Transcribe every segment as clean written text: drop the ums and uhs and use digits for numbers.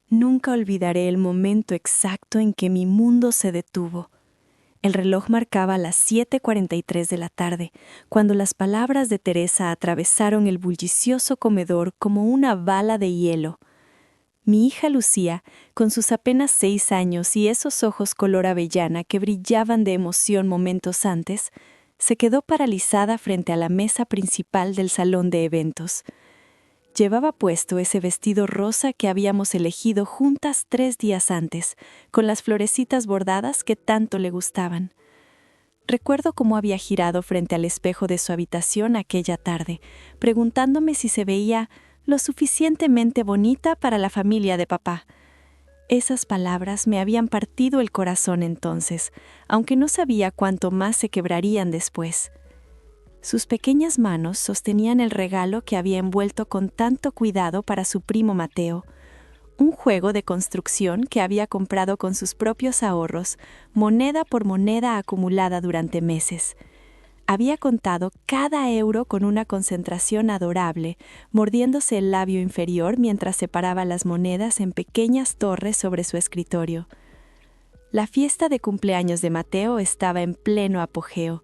Nunca olvidaré el momento exacto en que mi mundo se detuvo. El reloj marcaba las 7:43 de la tarde, cuando las palabras de Teresa atravesaron el bullicioso comedor como una bala de hielo. Mi hija Lucía, con sus apenas 6 años y esos ojos color avellana que brillaban de emoción momentos antes, se quedó paralizada frente a la mesa principal del salón de eventos. Llevaba puesto ese vestido rosa que habíamos elegido juntas 3 días antes, con las florecitas bordadas que tanto le gustaban. Recuerdo cómo había girado frente al espejo de su habitación aquella tarde, preguntándome si se veía lo suficientemente bonita para la familia de papá. Esas palabras me habían partido el corazón entonces, aunque no sabía cuánto más se quebrarían después. Sus pequeñas manos sostenían el regalo que había envuelto con tanto cuidado para su primo Mateo, un juego de construcción que había comprado con sus propios ahorros, moneda por moneda acumulada durante meses. Había contado cada euro con una concentración adorable, mordiéndose el labio inferior mientras separaba las monedas en pequeñas torres sobre su escritorio. La fiesta de cumpleaños de Mateo estaba en pleno apogeo.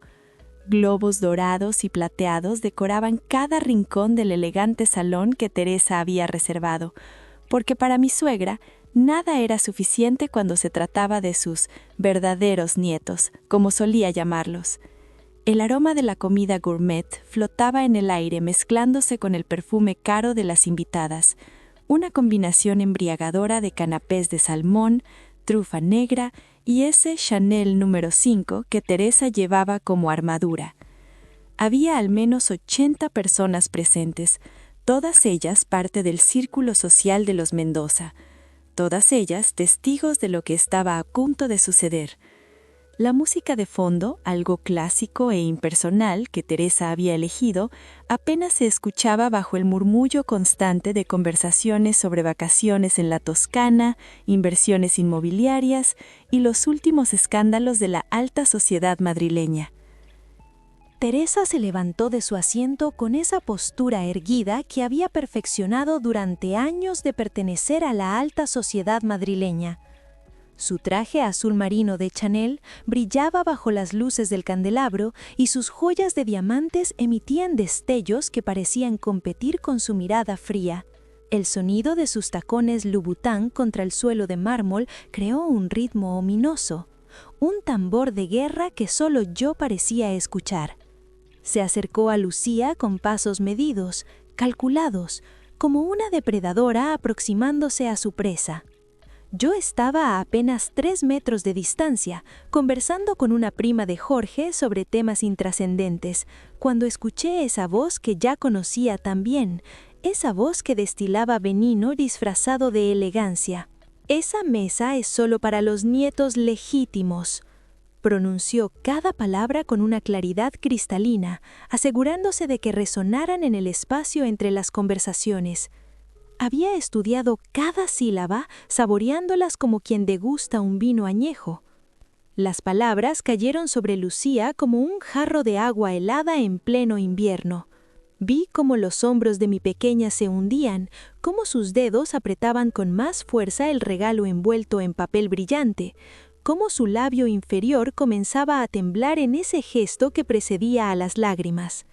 Globos dorados y plateados decoraban cada rincón del elegante salón que Teresa había reservado, porque para mi suegra nada era suficiente cuando se trataba de sus verdaderos nietos, como solía llamarlos. El aroma de la comida gourmet flotaba en el aire mezclándose con el perfume caro de las invitadas, una combinación embriagadora de canapés de salmón, trufa negra y ese Chanel número 5 que Teresa llevaba como armadura. Había al menos 80 personas presentes, todas ellas parte del círculo social de los Mendoza, todas ellas testigos de lo que estaba a punto de suceder. La música de fondo, algo clásico e impersonal que Teresa había elegido, apenas se escuchaba bajo el murmullo constante de conversaciones sobre vacaciones en la Toscana, inversiones inmobiliarias y los últimos escándalos de la alta sociedad madrileña. Teresa se levantó de su asiento con esa postura erguida que había perfeccionado durante años de pertenecer a la alta sociedad madrileña. Su traje azul marino de Chanel brillaba bajo las luces del candelabro y sus joyas de diamantes emitían destellos que parecían competir con su mirada fría. El sonido de sus tacones Louboutin contra el suelo de mármol creó un ritmo ominoso, un tambor de guerra que solo yo parecía escuchar. Se acercó a Lucía con pasos medidos, calculados, como una depredadora aproximándose a su presa. Yo estaba a apenas 3 metros de distancia, conversando con una prima de Jorge sobre temas intrascendentes, cuando escuché esa voz que ya conocía tan bien, esa voz que destilaba veneno disfrazado de elegancia. «Esa mesa es solo para los nietos legítimos», pronunció cada palabra con una claridad cristalina, asegurándose de que resonaran en el espacio entre las conversaciones. Había estudiado cada sílaba, saboreándolas como quien degusta un vino añejo. Las palabras cayeron sobre Lucía como un jarro de agua helada en pleno invierno. Vi cómo los hombros de mi pequeña se hundían, cómo sus dedos apretaban con más fuerza el regalo envuelto en papel brillante, cómo su labio inferior comenzaba a temblar en ese gesto que precedía a las lágrimas.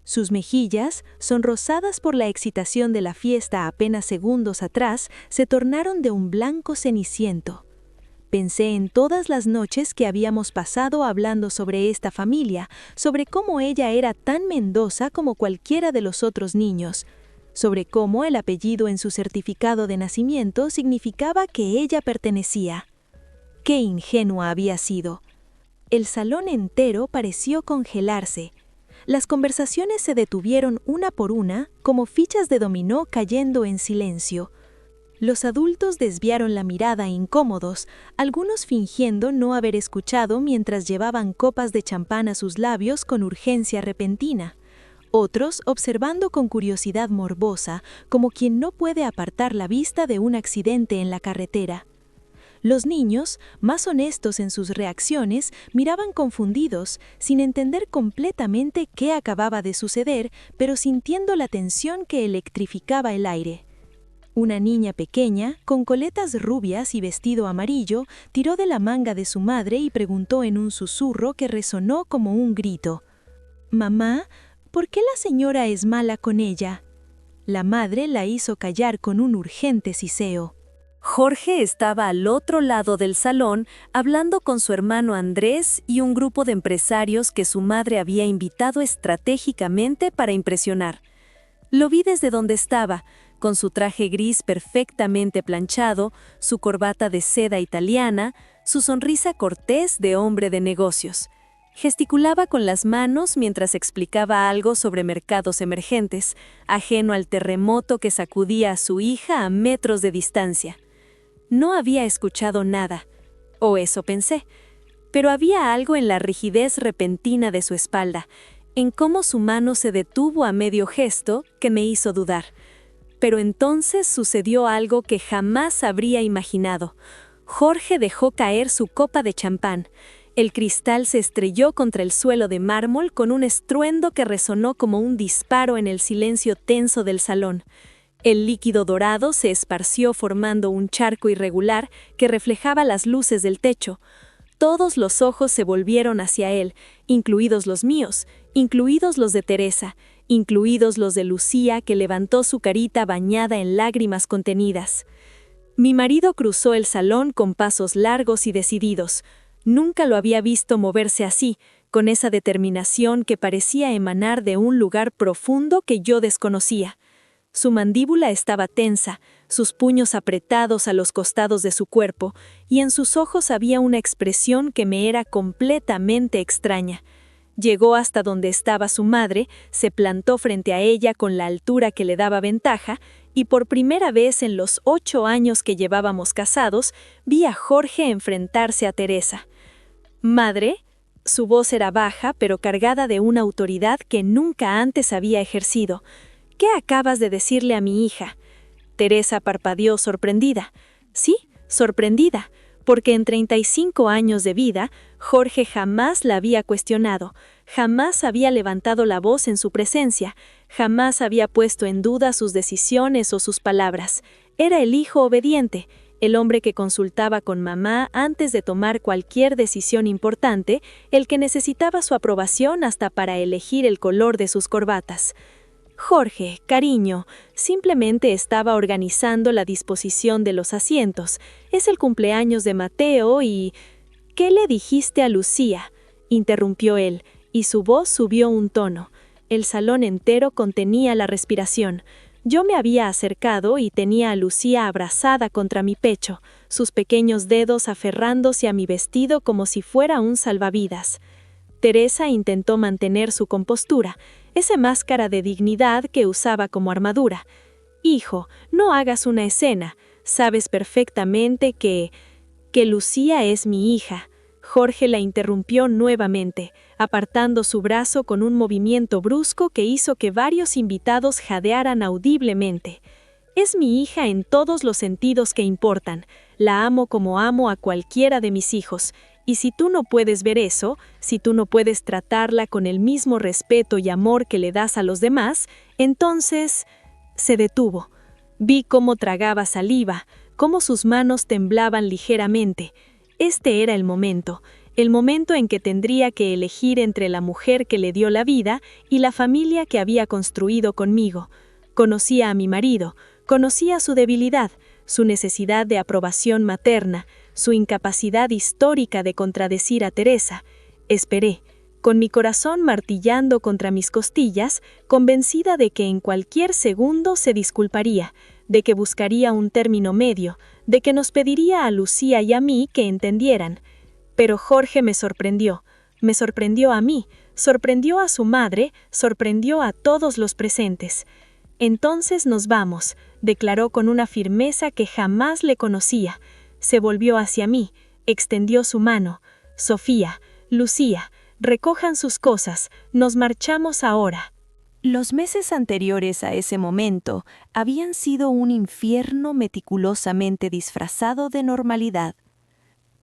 Sus mejillas, sonrosadas por la excitación de la fiesta apenas segundos atrás, se tornaron de un blanco ceniciento. Pensé en todas las noches que habíamos pasado hablando sobre esta familia, sobre cómo ella era tan Mendoza como cualquiera de los otros niños, sobre cómo el apellido en su certificado de nacimiento significaba que ella pertenecía. ¡Qué ingenua había sido! El salón entero pareció congelarse. Las conversaciones se detuvieron una por una, como fichas de dominó cayendo en silencio. Los adultos desviaron la mirada incómodos, algunos fingiendo no haber escuchado mientras llevaban copas de champán a sus labios con urgencia repentina. Otros observando con curiosidad morbosa, como quien no puede apartar la vista de un accidente en la carretera. Los niños, más honestos en sus reacciones, miraban confundidos, sin entender completamente qué acababa de suceder, pero sintiendo la tensión que electrificaba el aire. Una niña pequeña, con coletas rubias y vestido amarillo, tiró de la manga de su madre y preguntó en un susurro que resonó como un grito: «Mamá, ¿por qué la señora es mala con ella?». La madre la hizo callar con un urgente siseo. Jorge estaba al otro lado del salón hablando con su hermano Andrés y un grupo de empresarios que su madre había invitado estratégicamente para impresionar. Lo vi desde donde estaba, con su traje gris perfectamente planchado, su corbata de seda italiana, su sonrisa cortés de hombre de negocios. Gesticulaba con las manos mientras explicaba algo sobre mercados emergentes, ajeno al terremoto que sacudía a su hija a metros de distancia. No había escuchado nada, o eso pensé, pero había algo en la rigidez repentina de su espalda, en cómo su mano se detuvo a medio gesto que me hizo dudar. Pero entonces sucedió algo que jamás habría imaginado. Jorge dejó caer su copa de champán. El cristal se estrelló contra el suelo de mármol con un estruendo que resonó como un disparo en el silencio tenso del salón. El líquido dorado se esparció formando un charco irregular que reflejaba las luces del techo. Todos los ojos se volvieron hacia él, incluidos los míos, incluidos los de Teresa, incluidos los de Lucía, que levantó su carita bañada en lágrimas contenidas. Mi marido cruzó el salón con pasos largos y decididos. Nunca lo había visto moverse así, con esa determinación que parecía emanar de un lugar profundo que yo desconocía. Su mandíbula estaba tensa, sus puños apretados a los costados de su cuerpo, y en sus ojos había una expresión que me era completamente extraña. Llegó hasta donde estaba su madre, se plantó frente a ella con la altura que le daba ventaja, y por primera vez en los 8 años que llevábamos casados, vi a Jorge enfrentarse a Teresa. «Madre», su voz era baja, pero cargada de una autoridad que nunca antes había ejercido. «¿Qué acabas de decirle a mi hija?». Teresa parpadeó sorprendida. Sí, sorprendida, porque en 35 años de vida, Jorge jamás la había cuestionado, jamás había levantado la voz en su presencia, jamás había puesto en duda sus decisiones o sus palabras. Era el hijo obediente, el hombre que consultaba con mamá antes de tomar cualquier decisión importante, el que necesitaba su aprobación hasta para elegir el color de sus corbatas. Jorge, cariño, simplemente estaba organizando la disposición de los asientos. Es el cumpleaños de Mateo y... «¿Qué le dijiste a Lucía?», interrumpió él, y su voz subió un tono. El salón entero contenía la respiración. Yo me había acercado y tenía a Lucía abrazada contra mi pecho, sus pequeños dedos aferrándose a mi vestido como si fuera un salvavidas. Teresa intentó mantener su compostura, esa máscara de dignidad que usaba como armadura. «Hijo, no hagas una escena. Sabes perfectamente que Lucía es mi hija». Jorge la interrumpió nuevamente, apartando su brazo con un movimiento brusco que hizo que varios invitados jadearan audiblemente. «Es mi hija en todos los sentidos que importan. La amo como amo a cualquiera de mis hijos. Y si tú no puedes ver eso, si tú no puedes tratarla con el mismo respeto y amor que le das a los demás, entonces...». Se detuvo. Vi cómo tragaba saliva, cómo sus manos temblaban ligeramente. Este era el momento en que tendría que elegir entre la mujer que le dio la vida y la familia que había construido conmigo. Conocía a mi marido, conocía su debilidad, su necesidad de aprobación materna, su incapacidad histórica de contradecir a Teresa. Esperé, con mi corazón martillando contra mis costillas, convencida de que en cualquier segundo se disculparía, de que buscaría un término medio, de que nos pediría a Lucía y a mí que entendieran. Pero Jorge me sorprendió a mí, sorprendió a su madre, sorprendió a todos los presentes. «Entonces nos vamos», declaró con una firmeza que jamás le conocía. Se volvió hacia mí, extendió su mano. «Sofía, Lucía, recojan sus cosas, nos marchamos ahora». Los meses anteriores a ese momento habían sido un infierno meticulosamente disfrazado de normalidad.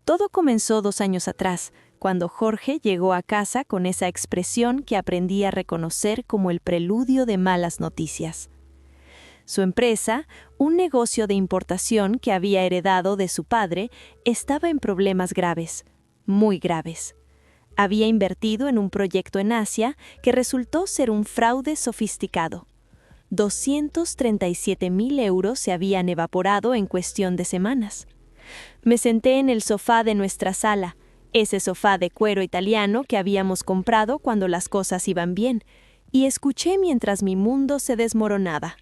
Todo comenzó 2 años atrás, cuando Jorge llegó a casa con esa expresión que aprendí a reconocer como el preludio de malas noticias. Su empresa, un negocio de importación que había heredado de su padre, estaba en problemas graves, muy graves. Había invertido en un proyecto en Asia que resultó ser un fraude sofisticado. 237.000 euros se habían evaporado en cuestión de semanas. Me senté en el sofá de nuestra sala, ese sofá de cuero italiano que habíamos comprado cuando las cosas iban bien, y escuché mientras mi mundo se desmoronaba.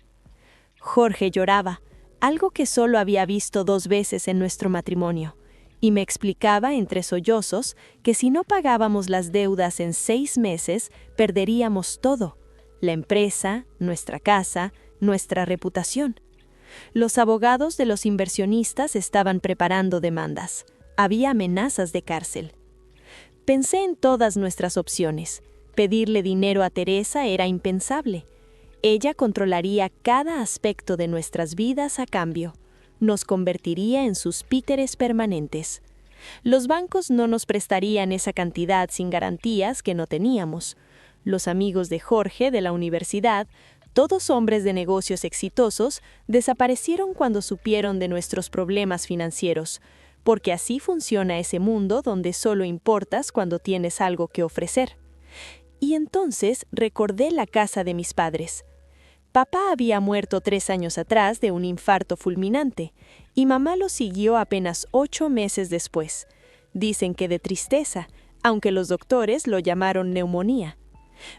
Jorge lloraba, algo que solo había visto 2 veces en nuestro matrimonio, y me explicaba entre sollozos que si no pagábamos las deudas en 6 meses, perderíamos todo: la empresa, nuestra casa, nuestra reputación. Los abogados de los inversionistas estaban preparando demandas. Había amenazas de cárcel. Pensé en todas nuestras opciones. Pedirle dinero a Teresa era impensable. Ella controlaría cada aspecto de nuestras vidas a cambio. Nos convertiría en sus títeres permanentes. Los bancos no nos prestarían esa cantidad sin garantías que no teníamos. Los amigos de Jorge de la universidad, todos hombres de negocios exitosos, desaparecieron cuando supieron de nuestros problemas financieros, porque así funciona ese mundo donde solo importas cuando tienes algo que ofrecer. Y entonces recordé la casa de mis padres. Papá había muerto 3 años atrás de un infarto fulminante, y mamá lo siguió apenas 8 meses después. Dicen que de tristeza, aunque los doctores lo llamaron neumonía.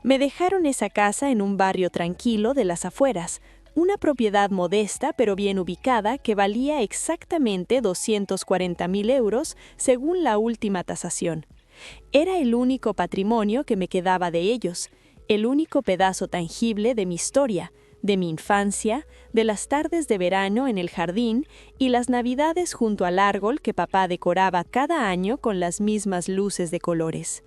Me dejaron esa casa en un barrio tranquilo de las afueras, una propiedad modesta pero bien ubicada que valía exactamente 240.000 euros según la última tasación. Era el único patrimonio que me quedaba de ellos, el único pedazo tangible de mi historia, de mi infancia, de las tardes de verano en el jardín y las navidades junto al árbol que papá decoraba cada año con las mismas luces de colores.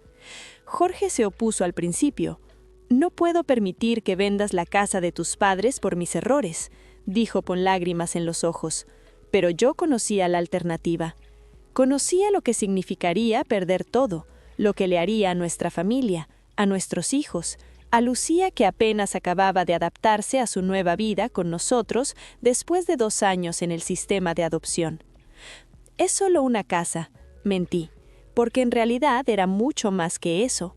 Jorge se opuso al principio. «No puedo permitir que vendas la casa de tus padres por mis errores», dijo con lágrimas en los ojos. Pero yo conocía la alternativa. Conocía lo que significaría perder todo, lo que le haría a nuestra familia, a nuestros hijos, a Lucía que apenas acababa de adaptarse a su nueva vida con nosotros después de 2 años en el sistema de adopción. «Es solo una casa», mentí, porque en realidad era mucho más que eso.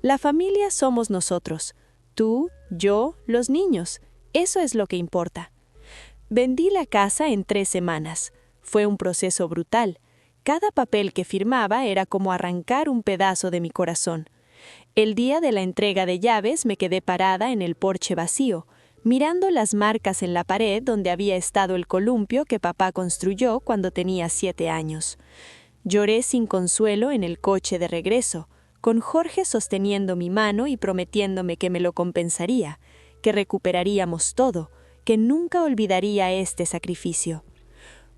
La familia somos nosotros, tú, yo, los niños, eso es lo que importa. Vendí la casa en 3 semanas. Fue un proceso brutal. Cada papel que firmaba era como arrancar un pedazo de mi corazón. El día de la entrega de llaves me quedé parada en el porche vacío, mirando las marcas en la pared donde había estado el columpio que papá construyó cuando tenía 7 años. Lloré sin consuelo en el coche de regreso, con Jorge sosteniendo mi mano y prometiéndome que me lo compensaría, que recuperaríamos todo, que nunca olvidaría este sacrificio.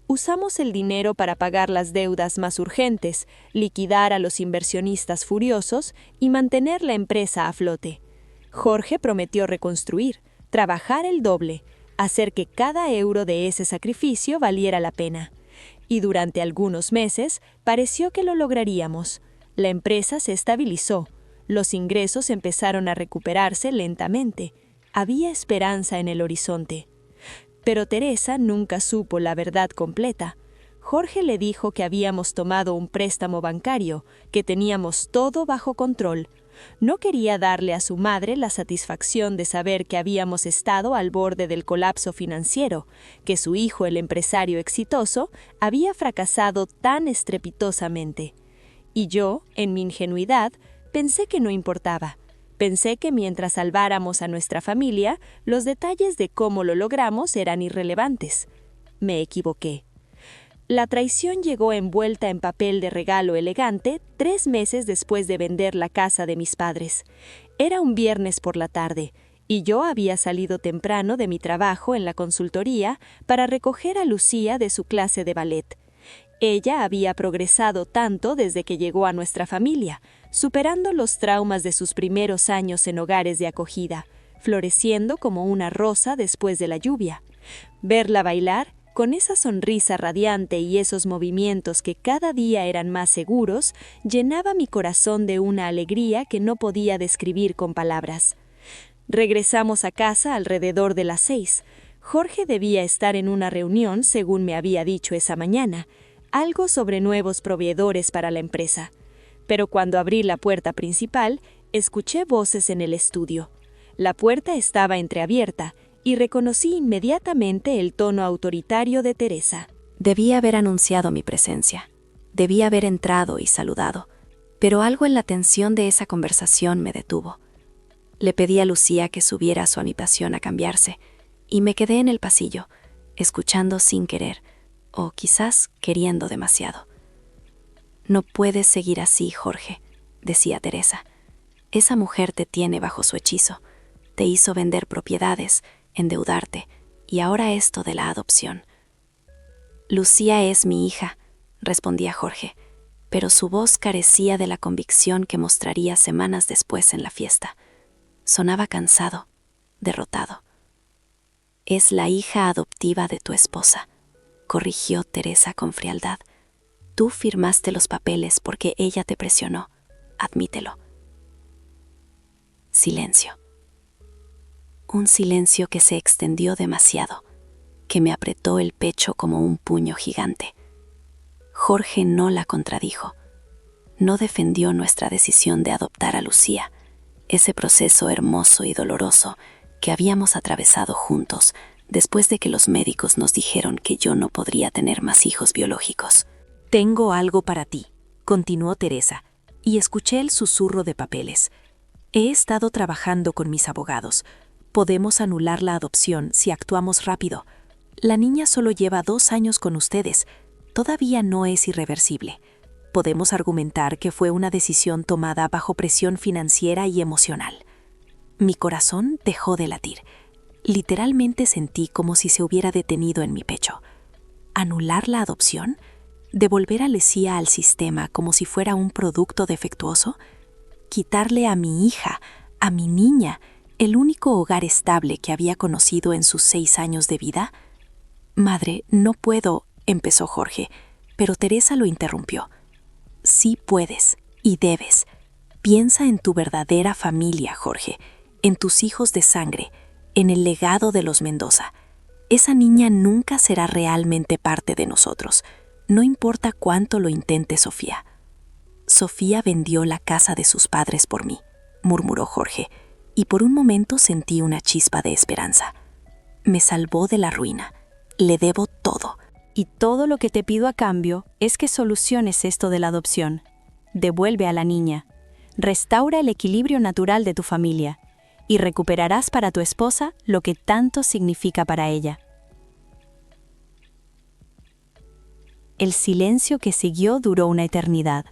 Usamos el dinero para pagar las deudas más urgentes, liquidar a los inversionistas furiosos y mantener la empresa a flote. Jorge prometió reconstruir, trabajar el doble, hacer que cada euro de ese sacrificio valiera la pena. Y durante algunos meses pareció que lo lograríamos. La empresa se estabilizó, los ingresos empezaron a recuperarse lentamente. Había esperanza en el horizonte. Pero Teresa nunca supo la verdad completa. Jorge le dijo que habíamos tomado un préstamo bancario, que teníamos todo bajo control. No quería darle a su madre la satisfacción de saber que habíamos estado al borde del colapso financiero, que su hijo, el empresario exitoso, había fracasado tan estrepitosamente. Y yo, en mi ingenuidad, pensé que no importaba. Pensé que mientras salváramos a nuestra familia, los detalles de cómo lo logramos eran irrelevantes. Me equivoqué. La traición llegó envuelta en papel de regalo elegante 3 meses después de vender la casa de mis padres. Era un viernes por la tarde, y yo había salido temprano de mi trabajo en la consultoría para recoger a Lucía de su clase de ballet. Ella había progresado tanto desde que llegó a nuestra familia, superando los traumas de sus primeros años en hogares de acogida, floreciendo como una rosa después de la lluvia. Verla bailar, con esa sonrisa radiante y esos movimientos que cada día eran más seguros, llenaba mi corazón de una alegría que no podía describir con palabras. Regresamos a casa alrededor de las 6. Jorge debía estar en una reunión, según me había dicho esa mañana, algo sobre nuevos proveedores para la empresa. Pero cuando abrí la puerta principal, escuché voces en el estudio. La puerta estaba entreabierta y reconocí inmediatamente el tono autoritario de Teresa. Debía haber anunciado mi presencia. Debía haber entrado y saludado. Pero algo en la tensión de esa conversación me detuvo. Le pedí a Lucía que subiera a su habitación a cambiarse, y me quedé en el pasillo, escuchando sin querer, o quizás queriendo demasiado. «No puedes seguir así, Jorge», decía Teresa. «Esa mujer te tiene bajo su hechizo. Te hizo vender propiedades, endeudarte, y ahora esto de la adopción». «Lucía es mi hija», respondía Jorge, pero su voz carecía de la convicción que mostraría semanas después en la fiesta. Sonaba cansado, derrotado. «Es la hija adoptiva de tu esposa», corrigió Teresa con frialdad. «Tú firmaste los papeles porque ella te presionó. Admítelo». Silencio. Un silencio que se extendió demasiado, que me apretó el pecho como un puño gigante. Jorge no la contradijo. No defendió nuestra decisión de adoptar a Lucía, ese proceso hermoso y doloroso que habíamos atravesado juntos después de que los médicos nos dijeron que yo no podría tener más hijos biológicos. «Tengo algo para ti», continuó Teresa, y escuché el susurro de papeles. «He estado trabajando con mis abogados. Podemos anular la adopción si actuamos rápido. La niña solo lleva 2 años con ustedes. Todavía no es irreversible. Podemos argumentar que fue una decisión tomada bajo presión financiera y emocional». Mi corazón dejó de latir. Literalmente sentí como si se hubiera detenido en mi pecho. ¿Anular la adopción? ¿Devolver a Lucía al sistema como si fuera un producto defectuoso? ¿Quitarle a mi hija, a mi niña, el único hogar estable que había conocido en sus 6 años de vida? «Madre, no puedo», empezó Jorge, pero Teresa lo interrumpió. «Sí puedes y debes. Piensa en tu verdadera familia, Jorge, en tus hijos de sangre, en el legado de los Mendoza. Esa niña nunca será realmente parte de nosotros, no importa cuánto lo intente Sofía». «Sofía vendió la casa de sus padres por mí», murmuró Jorge, y por un momento sentí una chispa de esperanza. «Me salvó de la ruina. Le debo todo». Y todo lo que te pido a cambio es que soluciones esto de la adopción. Devuelve a la niña. Restaura el equilibrio natural de tu familia. Y recuperarás para tu esposa lo que tanto significa para ella. El silencio que siguió duró una eternidad.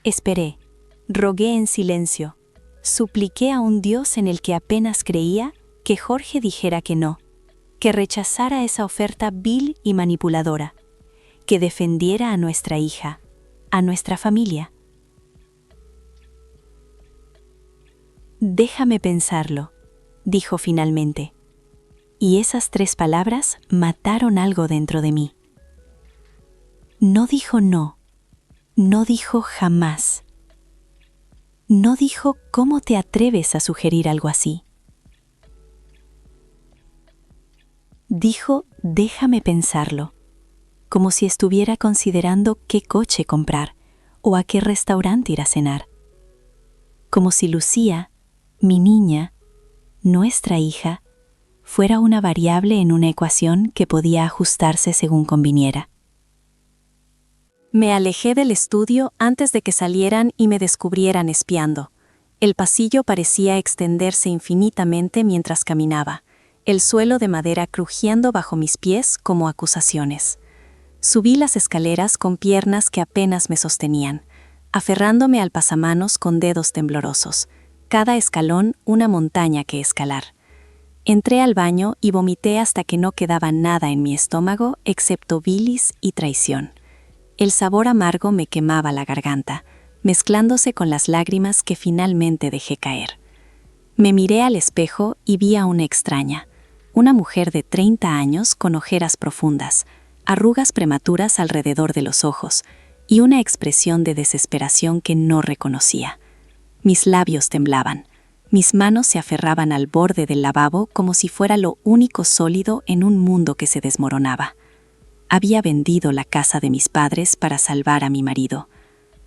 Esperé, rogué en silencio, supliqué a un Dios en el que apenas creía que Jorge dijera que no, que rechazara esa oferta vil y manipuladora, que defendiera a nuestra hija, a nuestra familia. «Déjame pensarlo», dijo finalmente, y esas 3 palabras mataron algo dentro de mí. No dijo no, no dijo jamás. No dijo ¿cómo te atreves a sugerir algo así? Dijo déjame pensarlo, como si estuviera considerando qué coche comprar o a qué restaurante ir a cenar. Como si Lucía, mi niña, nuestra hija, fuera una variable en una ecuación que podía ajustarse según conviniera. Me alejé del estudio antes de que salieran y me descubrieran espiando. El pasillo parecía extenderse infinitamente mientras caminaba, el suelo de madera crujiendo bajo mis pies como acusaciones. Subí las escaleras con piernas que apenas me sostenían, aferrándome al pasamanos con dedos temblorosos, cada escalón una montaña que escalar. Entré al baño y vomité hasta que no quedaba nada en mi estómago excepto bilis y traición. El sabor amargo me quemaba la garganta, mezclándose con las lágrimas que finalmente dejé caer. Me miré al espejo y vi a una extraña, una mujer de 30 años con ojeras profundas, arrugas prematuras alrededor de los ojos y una expresión de desesperación que no reconocía. Mis labios temblaban. Mis manos se aferraban al borde del lavabo como si fuera lo único sólido en un mundo que se desmoronaba. Había vendido la casa de mis padres para salvar a mi marido.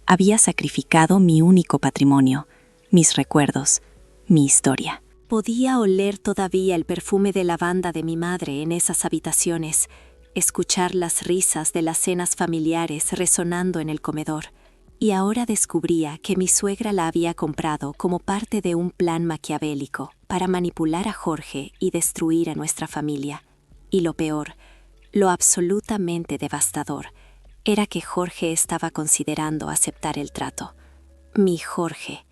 Había sacrificado mi único patrimonio, mis recuerdos, mi historia. Podía oler todavía el perfume de lavanda de mi madre en esas habitaciones, escuchar las risas de las cenas familiares resonando en el comedor. Y ahora descubría que mi suegra la había comprado como parte de un plan maquiavélico para manipular a Jorge y destruir a nuestra familia. Y lo peor, lo absolutamente devastador, era que Jorge estaba considerando aceptar el trato. Mi Jorge,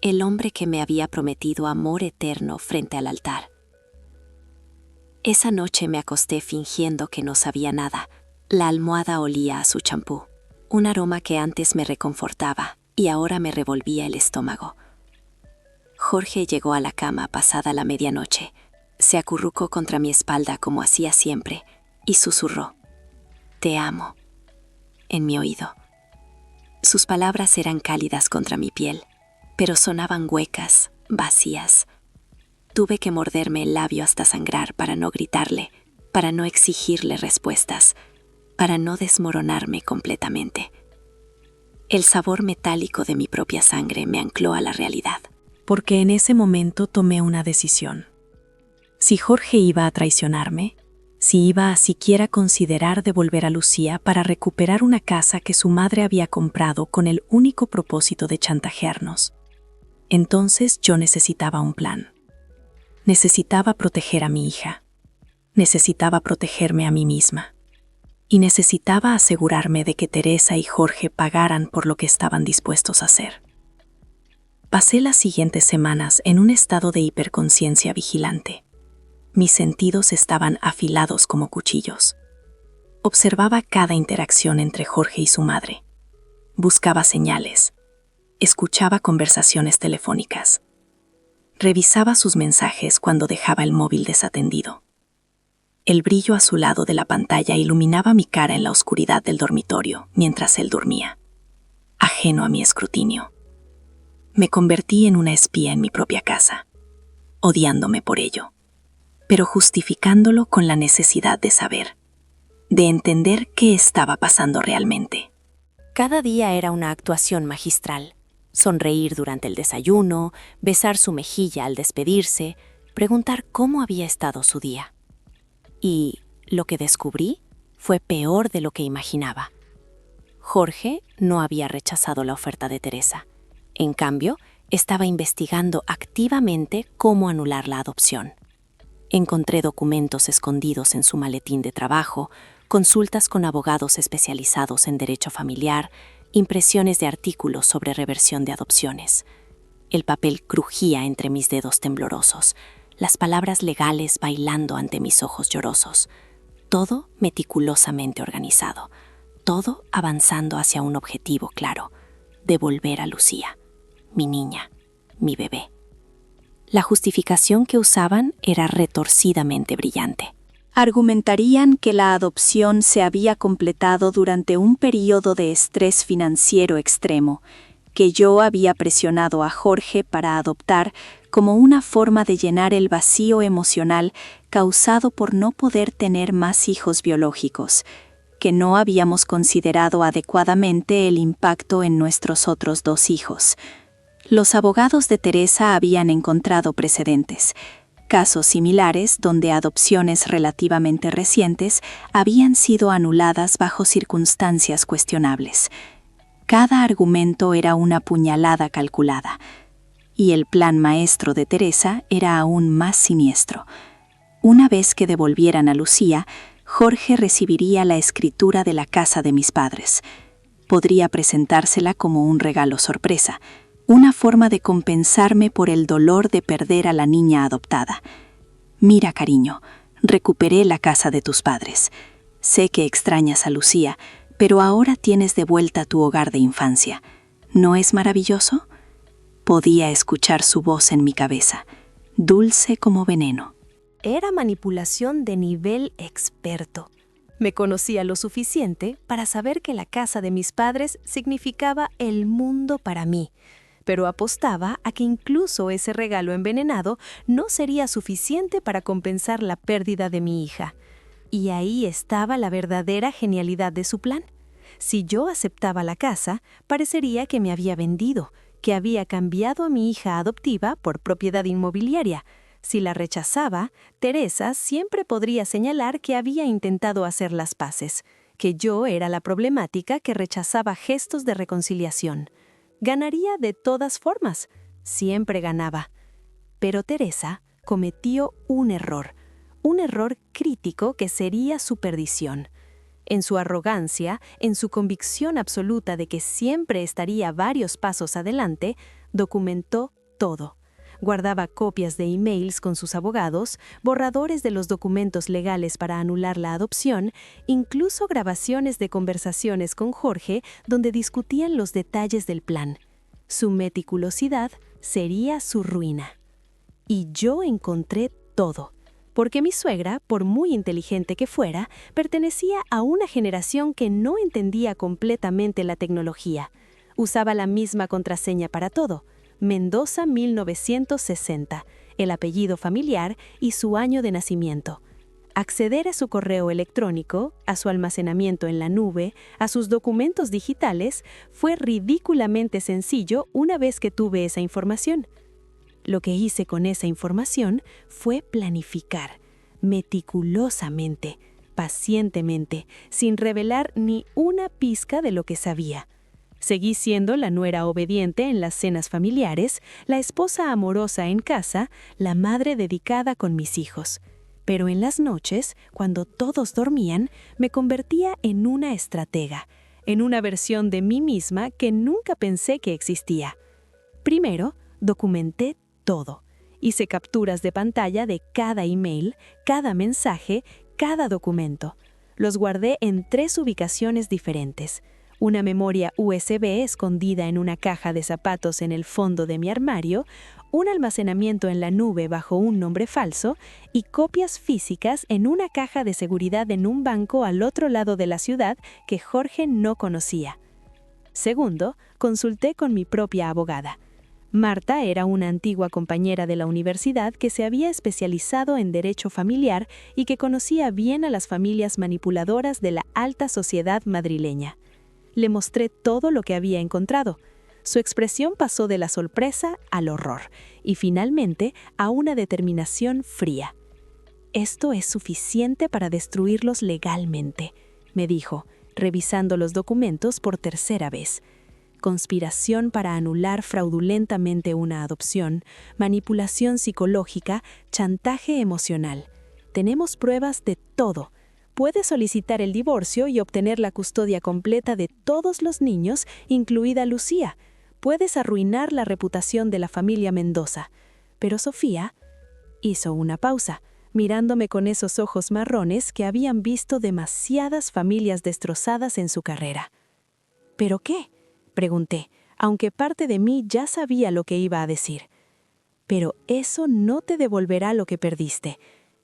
el hombre que me había prometido amor eterno frente al altar. Esa noche me acosté fingiendo que no sabía nada. La almohada olía a su champú. Un aroma que antes me reconfortaba y ahora me revolvía el estómago. Jorge llegó a la cama pasada la medianoche, se acurrucó contra mi espalda como hacía siempre y susurró: «Te amo», en mi oído. Sus palabras eran cálidas contra mi piel, pero sonaban huecas, vacías. Tuve que morderme el labio hasta sangrar para no gritarle, para no exigirle respuestas, para no desmoronarme completamente. El sabor metálico de mi propia sangre me ancló a la realidad. Porque en ese momento tomé una decisión. Si Jorge iba a traicionarme, si iba a siquiera considerar devolver a Lucía para recuperar una casa que su madre había comprado con el único propósito de chantajearnos, entonces yo necesitaba un plan. Necesitaba proteger a mi hija. Necesitaba protegerme a mí misma. Y necesitaba asegurarme de que Teresa y Jorge pagaran por lo que estaban dispuestos a hacer. Pasé las siguientes semanas en un estado de hiperconciencia vigilante. Mis sentidos estaban afilados como cuchillos. Observaba cada interacción entre Jorge y su madre. Buscaba señales. Escuchaba conversaciones telefónicas. Revisaba sus mensajes cuando dejaba el móvil desatendido. El brillo azulado de la pantalla iluminaba mi cara en la oscuridad del dormitorio mientras él dormía, ajeno a mi escrutinio. Me convertí en una espía en mi propia casa, odiándome por ello, pero justificándolo con la necesidad de saber, de entender qué estaba pasando realmente. Cada día era una actuación magistral. Sonreír durante el desayuno, besar su mejilla al despedirse, preguntar cómo había estado su día. Y lo que descubrí fue peor de lo que imaginaba. Jorge no había rechazado la oferta de Teresa. En cambio, estaba investigando activamente cómo anular la adopción. Encontré documentos escondidos en su maletín de trabajo, consultas con abogados especializados en derecho familiar, impresiones de artículos sobre reversión de adopciones. El papel crujía entre mis dedos temblorosos, las palabras legales bailando ante mis ojos llorosos. Todo meticulosamente organizado, todo avanzando hacia un objetivo claro: devolver a Lucía, mi niña, mi bebé. La justificación que usaban era retorcidamente brillante. Argumentarían que la adopción se había completado durante un período de estrés financiero extremo, que yo había presionado a Jorge para adoptar como una forma de llenar el vacío emocional causado por no poder tener más hijos biológicos, que no habíamos considerado adecuadamente el impacto en nuestros otros 2 hijos. Los abogados de Teresa habían encontrado precedentes, casos similares donde adopciones relativamente recientes habían sido anuladas bajo circunstancias cuestionables. Cada argumento era una puñalada calculada, y el plan maestro de Teresa era aún más siniestro. Una vez que devolvieran a Lucía, Jorge recibiría la escritura de la casa de mis padres. Podría presentársela como un regalo sorpresa, una forma de compensarme por el dolor de perder a la niña adoptada. Mira, cariño, recuperé la casa de tus padres. Sé que extrañas a Lucía, pero ahora tienes de vuelta tu hogar de infancia. ¿No es maravilloso? Podía escuchar su voz en mi cabeza, dulce como veneno. Era manipulación de nivel experto. Me conocía lo suficiente para saber que la casa de mis padres significaba el mundo para mí. pero apostaba a que incluso ese regalo envenenado no sería suficiente para compensar la pérdida de mi hija. Y ahí estaba la verdadera genialidad de su plan. Si yo aceptaba la casa, parecería que me había vendido, que había cambiado a mi hija adoptiva por propiedad inmobiliaria. Si la rechazaba, Teresa siempre podría señalar que había intentado hacer las paces, que yo era la problemática que rechazaba gestos de reconciliación. Ganaría de todas formas, siempre ganaba. Pero Teresa cometió un error crítico que sería su perdición. En su arrogancia, en su convicción absoluta de que siempre estaría varios pasos adelante, documentó todo. Guardaba copias de emails con sus abogados, borradores de los documentos legales para anular la adopción, incluso grabaciones de conversaciones con Jorge donde discutían los detalles del plan. Su meticulosidad sería su ruina. Y yo encontré todo. Porque mi suegra, por muy inteligente que fuera, pertenecía a una generación que no entendía completamente la tecnología. Usaba la misma contraseña para todo: Mendoza 1960, el apellido familiar y su año de nacimiento. Acceder a su correo electrónico, a su almacenamiento en la nube, a sus documentos digitales, fue ridículamente sencillo una vez que tuve esa información. Lo que hice con esa información fue planificar, meticulosamente, pacientemente, sin revelar ni una pizca de lo que sabía. Seguí siendo la nuera obediente en las cenas familiares, la esposa amorosa en casa, la madre dedicada con mis hijos. Pero en las noches, cuando todos dormían, me convertía en una estratega, en una versión de mí misma que nunca pensé que existía. Primero, documenté todo. Hice capturas de pantalla de cada email, cada mensaje, cada documento. Los guardé en 3 ubicaciones diferentes: una memoria USB escondida en una caja de zapatos en el fondo de mi armario, un almacenamiento en la nube bajo un nombre falso y copias físicas en una caja de seguridad en un banco al otro lado de la ciudad que Jorge no conocía. Segundo, consulté con mi propia abogada. Marta era una antigua compañera de la universidad que se había especializado en derecho familiar y que conocía bien a las familias manipuladoras de la alta sociedad madrileña. Le mostré todo lo que había encontrado. Su expresión pasó de la sorpresa al horror y finalmente a una determinación fría. «Esto es suficiente para destruirlos legalmente», me dijo, revisando los documentos por tercera vez. Conspiración para anular fraudulentamente una adopción, manipulación psicológica, chantaje emocional. Tenemos pruebas de todo. Puedes solicitar el divorcio y obtener la custodia completa de todos los niños, incluida Lucía. Puedes arruinar la reputación de la familia Mendoza. Pero Sofía hizo una pausa, mirándome con esos ojos marrones que habían visto demasiadas familias destrozadas en su carrera. ¿Pero qué?, pregunté, aunque parte de mí ya sabía lo que iba a decir. Pero eso no te devolverá lo que perdiste.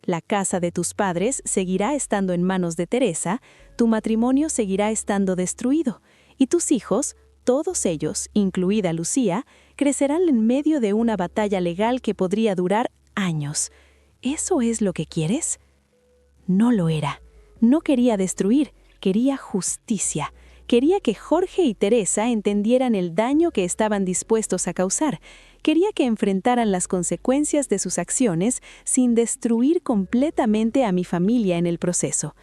La casa de tus padres seguirá estando en manos de Teresa, tu matrimonio seguirá estando destruido, y tus hijos, todos ellos, incluida Lucía, crecerán en medio de una batalla legal que podría durar años. ¿Eso es lo que quieres? No lo era. No quería destruir, quería justicia. Quería que Jorge y Teresa entendieran el daño que estaban dispuestos a causar. Quería que enfrentaran las consecuencias de sus acciones sin destruir completamente a mi familia en el proceso.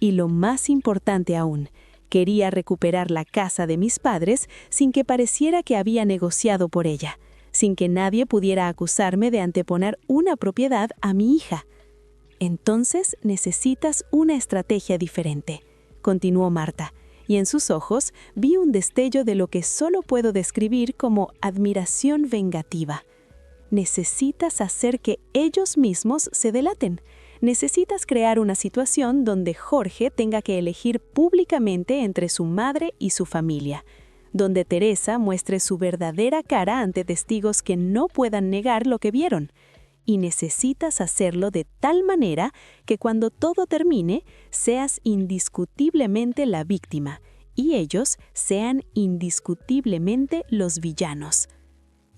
Y lo más importante aún, quería recuperar la casa de mis padres sin que pareciera que había negociado por ella, sin que nadie pudiera acusarme de anteponer una propiedad a mi hija. Entonces necesitas una estrategia diferente, continuó Marta. Y en sus ojos vi un destello de lo que solo puedo describir como admiración vengativa. Necesitas hacer que ellos mismos se delaten. Necesitas crear una situación donde Jorge tenga que elegir públicamente entre su madre y su familia, donde Teresa muestre su verdadera cara ante testigos que no puedan negar lo que vieron. Y necesitas hacerlo de tal manera que cuando todo termine, seas indiscutiblemente la víctima y ellos sean indiscutiblemente los villanos.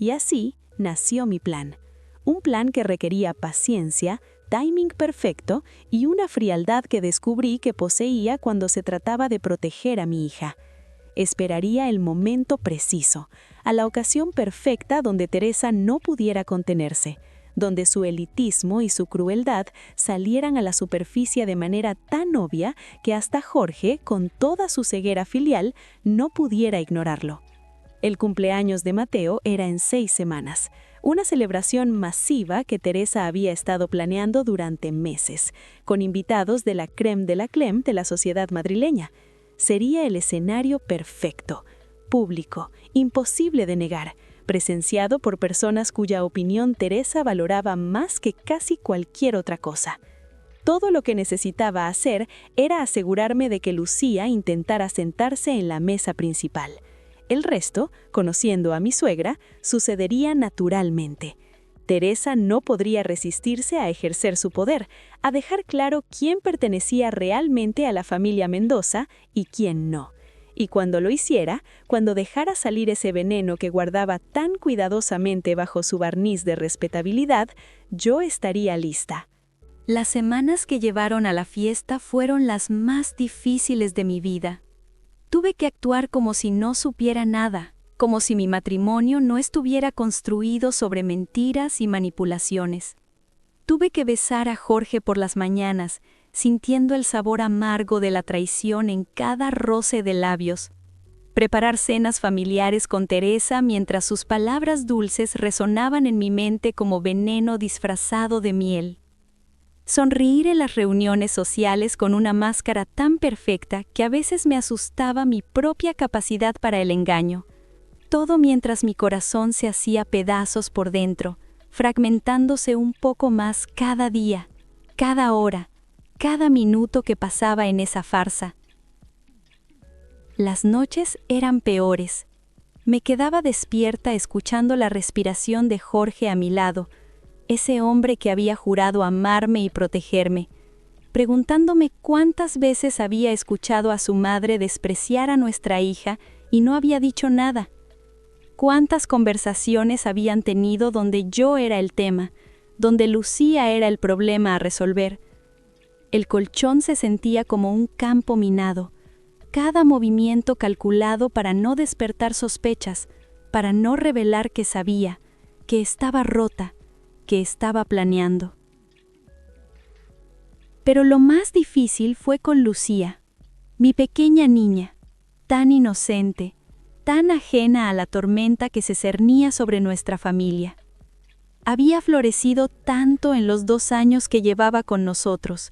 Y así nació mi plan. Un plan que requería paciencia, timing perfecto y una frialdad que descubrí que poseía cuando se trataba de proteger a mi hija. Esperaría el momento preciso, a la ocasión perfecta donde Teresa no pudiera contenerse, donde su elitismo y su crueldad salieran a la superficie de manera tan obvia que hasta Jorge, con toda su ceguera filial, no pudiera ignorarlo. El cumpleaños de Mateo era en 6 semanas, una celebración masiva que Teresa había estado planeando durante meses, con invitados de la crème de la sociedad madrileña. Sería el escenario perfecto, público, imposible de negar, presenciado por personas cuya opinión Teresa valoraba más que casi cualquier otra cosa. Todo lo que necesitaba hacer era asegurarme de que Lucía intentara sentarse en la mesa principal. El resto, conociendo a mi suegra, sucedería naturalmente. Teresa no podría resistirse a ejercer su poder, a dejar claro quién pertenecía realmente a la familia Mendoza y quién no. Y cuando lo hiciera, cuando dejara salir ese veneno que guardaba tan cuidadosamente bajo su barniz de respetabilidad, yo estaría lista. Las semanas que llevaron a la fiesta fueron las más difíciles de mi vida. Tuve que actuar como si no supiera nada, como si mi matrimonio no estuviera construido sobre mentiras y manipulaciones. Tuve que besar a Jorge por las mañanas, sintiendo el sabor amargo de la traición en cada roce de labios. Preparar cenas familiares con Teresa mientras sus palabras dulces resonaban en mi mente como veneno disfrazado de miel. Sonreír en las reuniones sociales con una máscara tan perfecta que a veces me asustaba mi propia capacidad para el engaño. Todo mientras mi corazón se hacía pedazos por dentro, fragmentándose un poco más cada día, cada hora, cada minuto que pasaba en esa farsa. Las noches eran peores. Me quedaba despierta escuchando la respiración de Jorge a mi lado, ese hombre que había jurado amarme y protegerme, preguntándome cuántas veces había escuchado a su madre despreciar a nuestra hija y no había dicho nada. Cuántas conversaciones habían tenido donde yo era el tema, donde Lucía era el problema a resolver. El colchón se sentía como un campo minado, cada movimiento calculado para no despertar sospechas, para no revelar que sabía, que estaba rota, que estaba planeando. Pero lo más difícil fue con Lucía, mi pequeña niña, tan inocente, tan ajena a la tormenta que se cernía sobre nuestra familia. Había florecido tanto en los 2 años que llevaba con nosotros.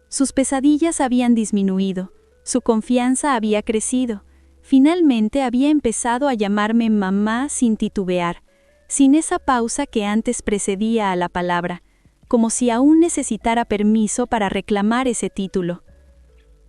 Sus pesadillas habían disminuido, su confianza había crecido. Finalmente había empezado a llamarme mamá sin titubear, sin esa pausa que antes precedía a la palabra, como si aún necesitara permiso para reclamar ese título.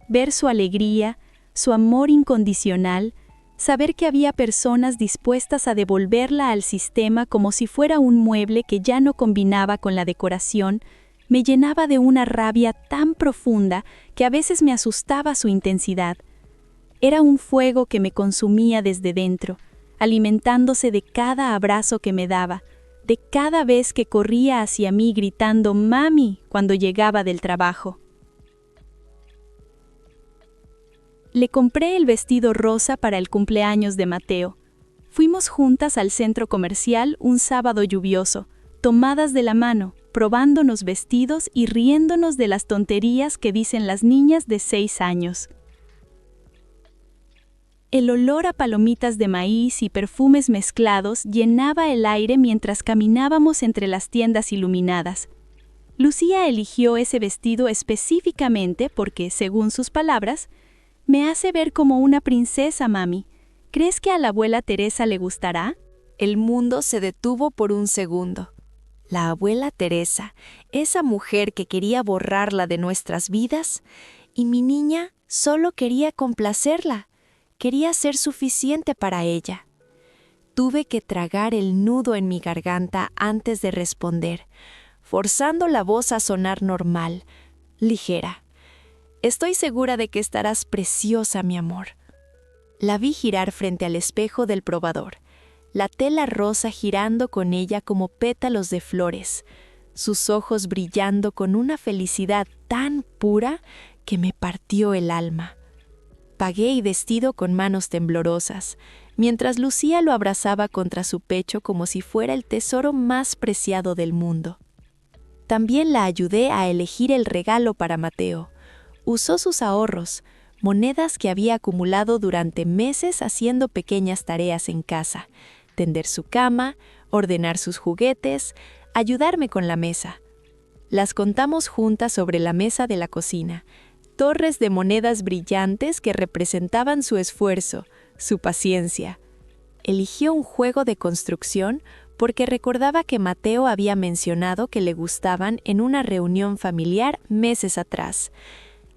Ver su alegría, su amor incondicional, saber que había personas dispuestas a devolverla al sistema como si fuera un mueble que ya no combinaba con la decoración, me llenaba de una rabia tan profunda que a veces me asustaba su intensidad. Era un fuego que me consumía desde dentro, alimentándose de cada abrazo que me daba, de cada vez que corría hacia mí gritando «Mami» cuando llegaba del trabajo. Le compré el vestido rosa para el cumpleaños de Mateo. Fuimos juntas al centro comercial un sábado lluvioso, tomadas de la mano, probándonos vestidos y riéndonos de las tonterías que dicen las niñas de 6 años. El olor a palomitas de maíz y perfumes mezclados llenaba el aire mientras caminábamos entre las tiendas iluminadas. Lucía eligió ese vestido específicamente porque, según sus palabras, «Me hace ver como una princesa, mami. ¿Crees que a la abuela Teresa le gustará?» El mundo se detuvo por un segundo. La abuela Teresa, esa mujer que quería borrarla de nuestras vidas, y mi niña solo quería complacerla. Quería ser suficiente para ella. Tuve que tragar el nudo en mi garganta antes de responder, forzando la voz a sonar normal, ligera. Estoy segura de que estarás preciosa, mi amor. La vi girar frente al espejo del probador. la tela rosa girando con ella como pétalos de flores, sus ojos brillando con una felicidad tan pura que me partió el alma. Pagué y vestido con manos temblorosas, mientras Lucía lo abrazaba contra su pecho como si fuera el tesoro más preciado del mundo. También la ayudé a elegir el regalo para Mateo. Usó sus ahorros, monedas que había acumulado durante meses haciendo pequeñas tareas en casa, tender su cama, ordenar sus juguetes, ayudarme con la mesa. Las contamos juntas sobre la mesa de la cocina, torres de monedas brillantes que representaban su esfuerzo, su paciencia. Eligió un juego de construcción porque recordaba que Mateo había mencionado que le gustaban en una reunión familiar meses atrás.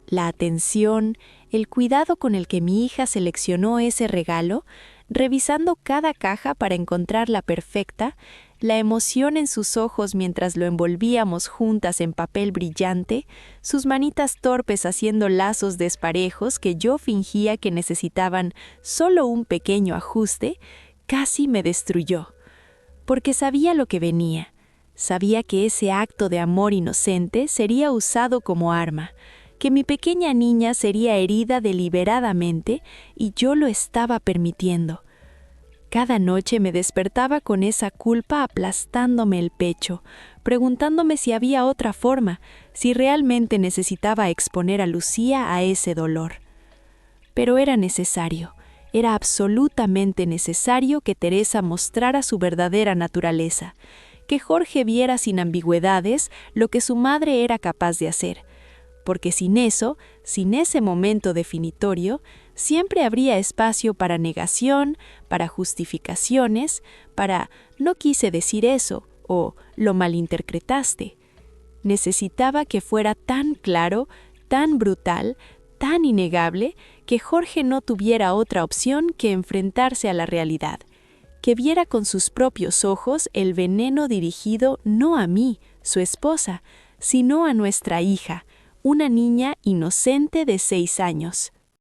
La atención, el cuidado con el que mi hija seleccionó ese regalo, revisando cada caja para encontrar la perfecta, la emoción en sus ojos mientras lo envolvíamos juntas en papel brillante, sus manitas torpes haciendo lazos desparejos que yo fingía que necesitaban solo un pequeño ajuste, casi me destruyó. Porque sabía lo que venía. Sabía que ese acto de amor inocente sería usado como arma, que mi pequeña niña sería herida deliberadamente y yo lo estaba permitiendo. Cada noche me despertaba con esa culpa aplastándome el pecho, preguntándome si había otra forma, si realmente necesitaba exponer a Lucía a ese dolor. Pero era necesario, era absolutamente necesario que Teresa mostrara su verdadera naturaleza, que Jorge viera sin ambigüedades lo que su madre era capaz de hacer, porque sin eso, sin ese momento definitorio, siempre habría espacio para negación, para justificaciones, para «no quise decir eso» o «lo malinterpretaste». Necesitaba que fuera tan claro, tan brutal, tan innegable, que Jorge no tuviera otra opción que enfrentarse a la realidad, que viera con sus propios ojos el veneno dirigido no a mí, su esposa, sino a nuestra hija, una niña inocente de 6 años.